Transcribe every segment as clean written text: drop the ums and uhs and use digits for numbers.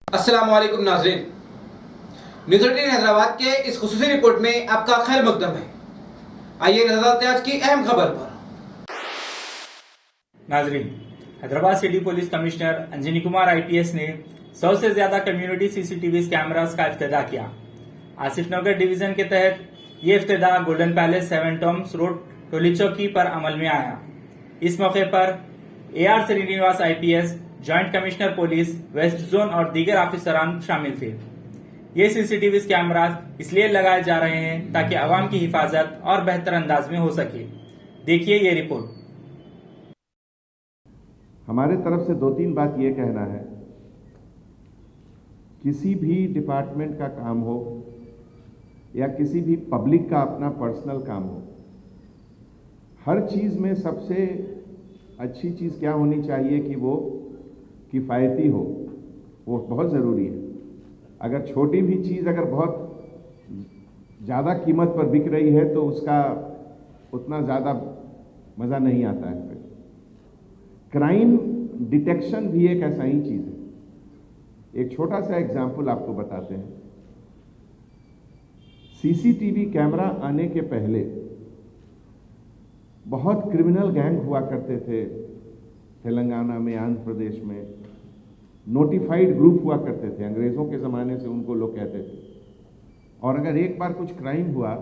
अस्सलाम वालेकुम नाज़रीन, न्यूज़ 18 हैदराबाद के इस खुसूसी रिपोर्ट में आपका खैर मकदम है। आइए नजर डालते हैं आज की अहम खबर पर। नाजरीन, Hyderabad city police commissioner Anjani Kumar IPS ने 100 से ज्यादा कम्युनिटी सीसीटीवी कैमरास का इफ्तिताह किया। आसिफ नगर डिवीजन के तहत ये इफ्तिताह golden palace 7 tombs road Toli Chowki पर अमल में आया। इस मौके पर AR Srinivas IPS, joint commissioner police west zone और दीगर ऑफिसरान शामिल थे। ये सीसीटीवी कैमरा इसलिए लगाए जा रहे हैं ताकि आवाम की हिफाजत और बेहतर अंदाज में हो सके। देखिए ये रिपोर्ट। हमारे तरफ से 2-3 बात ये कहना है, किसी भी डिपार्टमेंट का काम हो या किसी भी पब्लिक का अपना पर्सनल काम हो, हर चीज में सबसे अच्छी चीज क्या होनी चाहिए कि वो किफ़ायती हो। वो बहुत ज़रूरी है। अगर छोटी भी चीज़ अगर बहुत ज़्यादा कीमत पर बिक रही है तो उसका उतना ज़्यादा मज़ा नहीं आता है। क्राइम डिटेक्शन भी एक ऐसा ही चीज़ है। एक छोटा सा एग्जाम्पल आपको बताते हैं। सीसीटीवी कैमरा आने के पहले बहुत क्रिमिनल गैंग हुआ करते थे। तेलंगाना में, आंध्र प्रदेश में नोटिफाइड ग्रुप हुआ करते थे। अंग्रेजों के ज़माने से उनको लोग कहते थे। और अगर एक बार कुछ क्राइम हुआ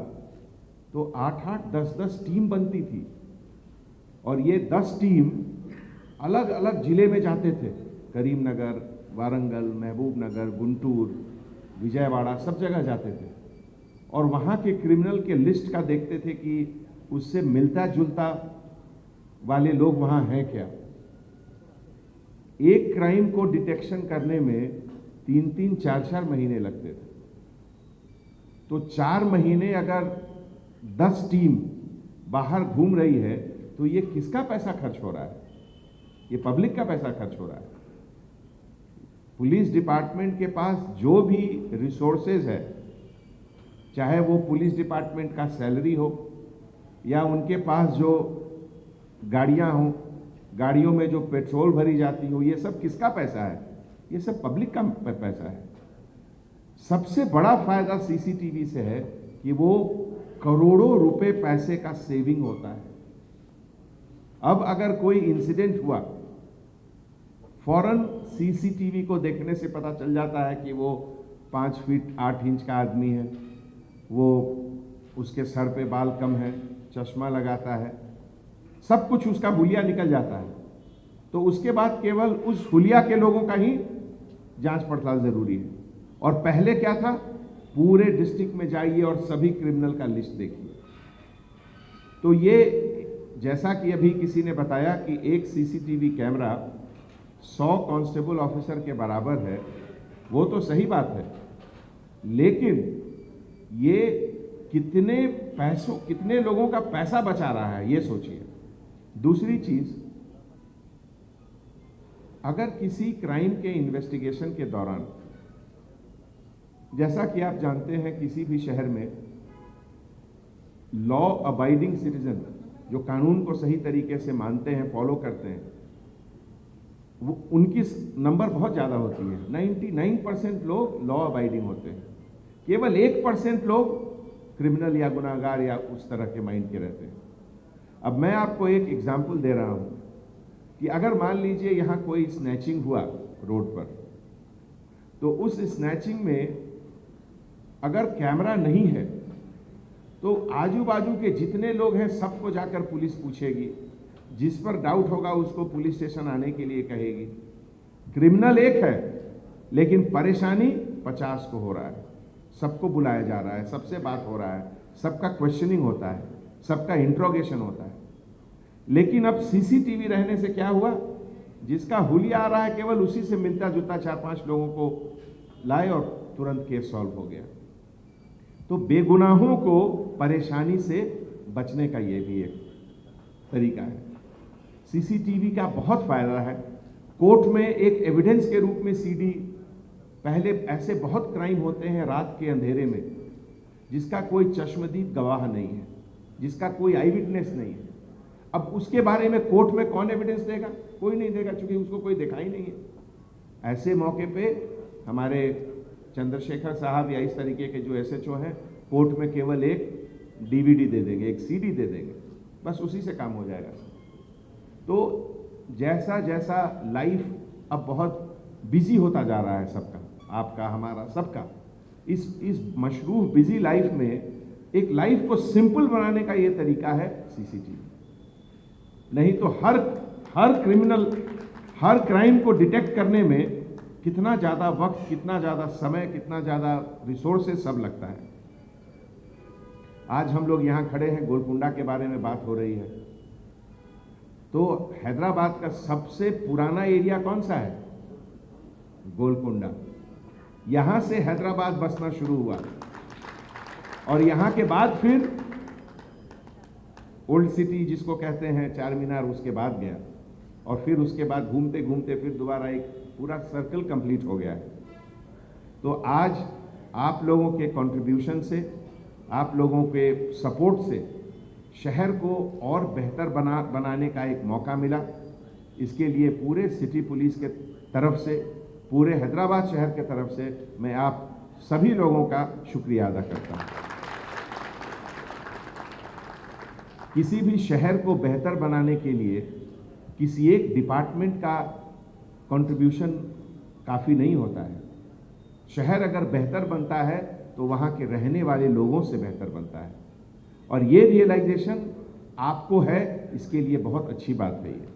तो 8-8, 10-10 टीम बनती थी और ये 10 टीम अलग अलग जिले में जाते थे। करीमनगर, वारंगल, महबूब नगर, गुंटूर, विजयवाड़ा, सब जगह जाते थे और वहाँ के क्रिमिनल के लिस्ट का देखते थे कि उससे मिलता जुलता वाले लोग वहाँ हैं क्या। एक क्राइम को डिटेक्शन करने में 3-3, 4-4 महीने लगते थे। तो 4 महीने अगर 10 टीम बाहर घूम रही है तो ये किसका पैसा खर्च हो रहा है? ये पब्लिक का पैसा खर्च हो रहा है। पुलिस डिपार्टमेंट के पास जो भी रिसोर्सेज है, चाहे वो पुलिस डिपार्टमेंट का सैलरी हो या उनके पास जो गाड़ियां हों, गाड़ियों में जो पेट्रोल भरी जाती हो, ये सब किसका पैसा है? ये सब पब्लिक का पैसा है। सबसे बड़ा फायदा सीसीटीवी से है कि वो करोड़ों रुपए पैसे का सेविंग होता है। अब अगर कोई इंसिडेंट हुआ, फौरन सीसीटीवी को देखने से पता चल जाता है कि वो 5 फीट 8 इंच का आदमी है, वो उसके सर पे बाल कम है, चश्मा लगाता है, सब कुछ उसका हुलिया निकल जाता है। तो उसके बाद केवल उस हुलिया के लोगों का ही जांच पड़ताल जरूरी है। और पहले क्या था, पूरे डिस्ट्रिक्ट में जाइए और सभी क्रिमिनल का लिस्ट देखिए। तो ये जैसा कि अभी किसी ने बताया कि एक सीसीटीवी कैमरा 100 कांस्टेबल ऑफिसर के बराबर है, वो तो सही बात है, लेकिन ये कितने लोगों का पैसा बचा रहा है, ये सोचिए। दूसरी चीज, अगर किसी क्राइम के इन्वेस्टिगेशन के दौरान, जैसा कि आप जानते हैं किसी भी शहर में लॉ अबाइडिंग सिटीजन, जो कानून को सही तरीके से मानते हैं, फॉलो करते हैं, वो उनकी नंबर बहुत ज्यादा होती है। 99% लोग लॉ अबाइडिंग होते हैं। केवल 1% लोग क्रिमिनल या गुनाहगार या उस तरह के माइंड के रहते हैं। अब मैं आपको एक एग्जाम्पल दे रहा हूं कि अगर मान लीजिए यहां कोई स्नैचिंग हुआ रोड पर, तो उस स्नैचिंग में अगर कैमरा नहीं है तो आजू बाजू के जितने लोग हैं सबको जाकर पुलिस पूछेगी। जिस पर डाउट होगा उसको पुलिस स्टेशन आने के लिए कहेगी। क्रिमिनल एक है लेकिन परेशानी 50 को हो रहा है। सबको बुलाया जा रहा है, सबसे बात हो रहा है, सबका क्वेश्चनिंग होता है, सबका इंट्रोगेशन होता है। लेकिन अब सीसीटीवी रहने से क्या हुआ, जिसका हुलिया आ रहा है केवल उसी से मिलता जुलता 4-5 लोगों को लाए और तुरंत केस सॉल्व हो गया। तो बेगुनाहों को परेशानी से बचने का ये भी एक तरीका है। सीसीटीवी का बहुत फायदा है। कोर्ट में एक एविडेंस के रूप में सीडी, पहले ऐसे बहुत क्राइम होते हैं रात के अंधेरे में जिसका कोई चश्मदीद गवाह नहीं है, जिसका कोई आई विटनेस नहीं है। अब उसके बारे में कोर्ट में कौन एविडेंस देगा? कोई नहीं देगा, क्योंकि उसको कोई देखा ही नहीं है। ऐसे मौके पे हमारे चंद्रशेखर साहब या इस तरीके के जो एसएचओ हैं, कोर्ट में केवल एक डीवीडी दे देंगे, एक सीडी दे देंगे, बस उसी से काम हो जाएगा। तो जैसा जैसा लाइफ अब बहुत बिजी होता जा रहा है सबका, आपका, हमारा, सबका, इस मशरूफ बिजी लाइफ में एक लाइफ को सिंपल बनाने का ये तरीका है सीसीटीवी। नहीं तो हर क्रिमिनल, हर क्राइम को डिटेक्ट करने में कितना ज़्यादा वक्त, कितना ज़्यादा समय, कितना ज़्यादा रिसोर्सेज सब लगता है। आज हम लोग यहाँ खड़े हैं, गोलकुंडा के बारे में बात हो रही है। तो हैदराबाद का सबसे पुराना एरिया कौन सा है? गोलकुंडा। यहां से हैदराबाद बसना शुरू हुआ और यहां के बाद फिर ओल्ड सिटी जिसको कहते हैं, चार मीनार, उसके बाद गया और फिर उसके बाद घूमते घूमते फिर दोबारा एक पूरा सर्कल कंप्लीट हो गया है। तो आज आप लोगों के कंट्रीब्यूशन से, आप लोगों के सपोर्ट से शहर को और बेहतर बनाने का एक मौका मिला। इसके लिए पूरे सिटी पुलिस के तरफ से, पूरे हैदराबाद शहर के तरफ से मैं आप सभी लोगों का शुक्रिया अदा करता हूं। किसी भी शहर को बेहतर बनाने के लिए किसी एक डिपार्टमेंट का कंट्रीब्यूशन काफ़ी नहीं होता है। शहर अगर बेहतर बनता है तो वहाँ के रहने वाले लोगों से बेहतर बनता है और ये रियलाइजेशन आपको है, इसके लिए बहुत अच्छी बात है ये।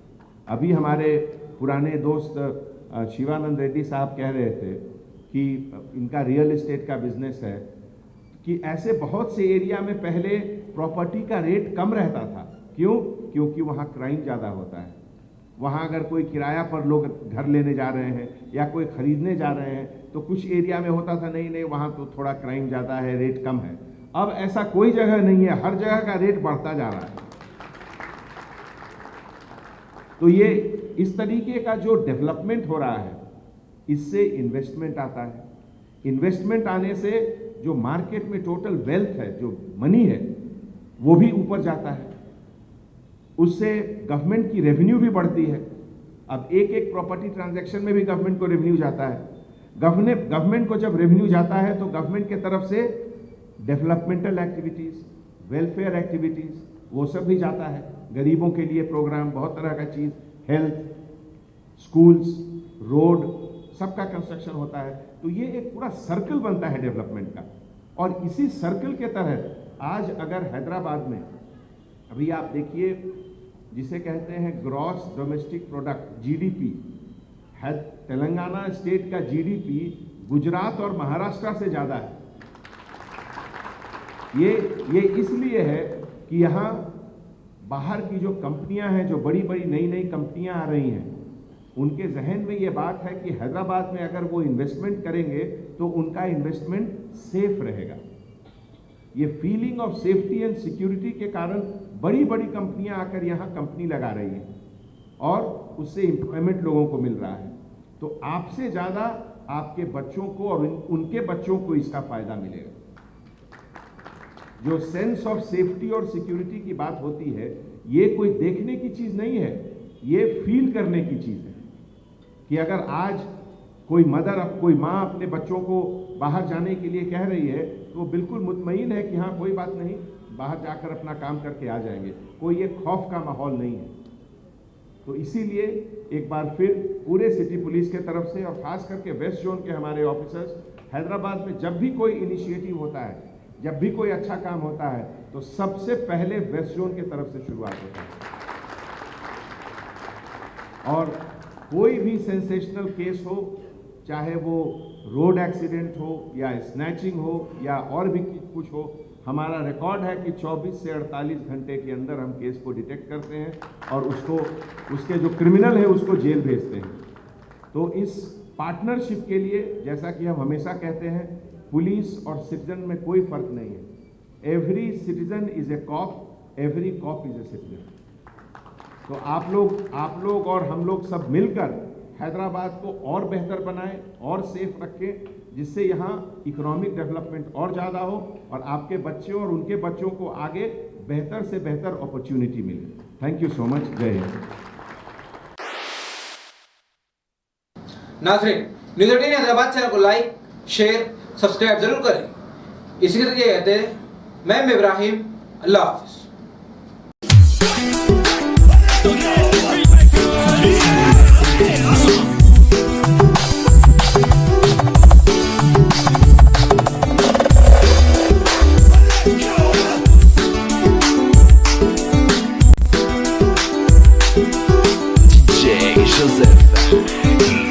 अभी हमारे पुराने दोस्त शिवानंद रेड्डी साहब कह रहे थे कि इनका रियल एस्टेट का बिजनेस है, कि ऐसे बहुत से एरिया में पहले प्रॉपर्टी का रेट कम रहता था। क्यों? क्योंकि वहाँ क्राइम ज़्यादा होता है। वहाँ अगर कोई किराया पर लोग घर लेने जा रहे हैं या कोई खरीदने जा रहे हैं तो कुछ एरिया में होता था नहीं वहाँ तो थोड़ा क्राइम ज़्यादा है, रेट कम है। अब ऐसा कोई जगह नहीं है, हर जगह का रेट बढ़ता जा रहा है। तो ये इस तरीके का जो डेवलपमेंट हो रहा है, इससे इन्वेस्टमेंट आता है। इन्वेस्टमेंट आने से जो मार्केट में टोटल वेल्थ है, जो मनी है, वो भी ऊपर जाता है। उससे गवर्नमेंट की रेवेन्यू भी बढ़ती है। अब एक एक प्रॉपर्टी ट्रांजैक्शन में भी गवर्नमेंट को रेवेन्यू जाता है। गवर्नमेंट को जब रेवेन्यू जाता है तो गवर्नमेंट के तरफ से डेवलपमेंटल एक्टिविटीज, वेलफेयर एक्टिविटीज, वो सब भी जाता है। गरीबों के लिए प्रोग्राम, बहुत तरह का चीज, हेल्थ, स्कूल्स, रोड, सबका कंस्ट्रक्शन होता है। तो ये एक पूरा सर्कल बनता है डेवलपमेंट का। और इसी सर्कल के तहत आज अगर हैदराबाद में, अभी आप देखिए, जिसे कहते हैं gross domestic product, GDP, Telangana state का जीडीपी गुजरात और महाराष्ट्र से ज्यादा है। ये इसलिए है कि यहाँ बाहर की जो कंपनियां हैं, जो बड़ी बड़ी नई नई कंपनियां आ रही हैं, उनके जहन में ये बात है कि हैदराबाद में अगर वो इन्वेस्टमेंट करेंगे तो उनका इन्वेस्टमेंट सेफ रहेगा। ये feeling of safety and security के कारण बड़ी बड़ी कंपनियां आकर यहाँ कंपनी लगा रही हैं और उससे एम्प्लॉयमेंट लोगों को मिल रहा है। तो आपसे ज़्यादा आपके बच्चों को और उनके बच्चों को इसका फायदा मिलेगा। जो सेंस ऑफ सेफ्टी और सिक्योरिटी की बात होती है, ये कोई देखने की चीज़ नहीं है, ये फील करने की चीज़ है। कि अगर आज कोई मदर, कोई माँ अपने बच्चों को बाहर जाने के लिए कह रही है तो वो बिल्कुल मुतमईन है कि हाँ कोई बात नहीं, बाहर जाकर अपना काम करके आ जाएंगे। कोई ये खौफ का माहौल नहीं है। तो इसीलिए एक बार फिर पूरे सिटी पुलिस के तरफ से और खास करके वेस्ट जोन के हमारे ऑफिसर्स, हैदराबाद में जब भी कोई इनिशिएटिव होता है, जब भी कोई अच्छा काम होता है, तो सबसे पहले वेस्ट जोन के तरफ से शुरुआत होता है। और कोई भी सेंसेशनल केस हो, चाहे वो रोड एक्सीडेंट हो या स्नैचिंग हो या और भी कुछ हो, हमारा रिकॉर्ड है कि 24 से 48 घंटे के अंदर हम केस को डिटेक्ट करते हैं और उसके जो क्रिमिनल है उसको जेल भेजते हैं। तो इस पार्टनरशिप के लिए, जैसा कि हम हमेशा कहते हैं, पुलिस और सिटीजन में कोई फर्क नहीं है। Every citizen is a cop, every cop is a citizen. तो आप लोग और हम लोग सब मिलकर हैदराबाद को और बेहतर बनाएं और सेफ रखें, जिससे यहाँ इकोनॉमिक डेवलपमेंट और ज़्यादा हो और आपके बच्चों और उनके बच्चों को आगे बेहतर से बेहतर अपॉर्चुनिटी मिले। Thank you so much. जय हिंद। नाज़रीन, न्यूज़ 18 हैदराबाद चैनल को लाइक, शेयर, सब्सक्राइब जरूर करें। इसी के साथ ये कहते हैं, मैं इब्राहिम, अल्लाह हाफिज। DJ Joseph.